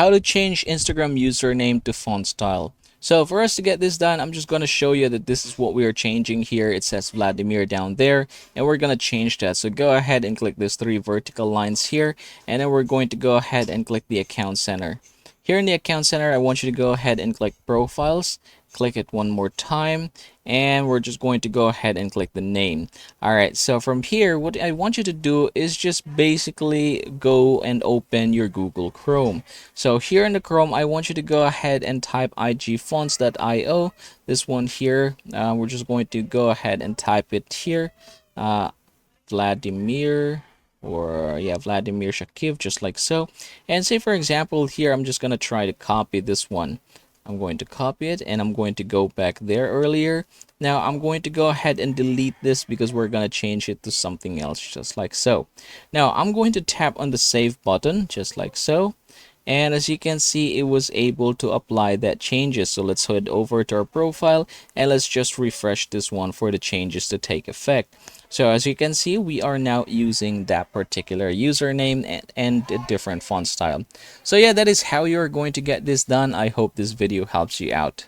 How to change Instagram username to font style. So for us to get this done, I'm just going to show you that this is what we are changing here. It says Vladimir down there, and we're going to change that. So go ahead and click these three vertical lines here, and then we're going to go ahead and click the account center. Here in the account center, I want you to go ahead and click profiles. Click it one more time, and we're just going to go ahead and click the name. All right, so from here, what I want you to do is just basically go and open your Google Chrome. So here in the Chrome, I want you to go ahead and type igfonts.io. This one here, we're just going to go ahead and type it here. Vladimir, or yeah, Vladimir Shakiv, just like so. And say for example here, I'm just going to try to copy this one. I'm going to copy it, and I'm going to go back there earlier. Now I'm going to go ahead and delete this because we're going to change it to something else, just like so. Now I'm going to tap on the save button, just like so. And as you can see, it was able to apply that changes. So let's head over to our profile, and let's just refresh this one for the changes to take effect. So as you can see, we are now using that particular username and a different font style. So yeah, that is how you're going to get this done. I hope this video helps you out.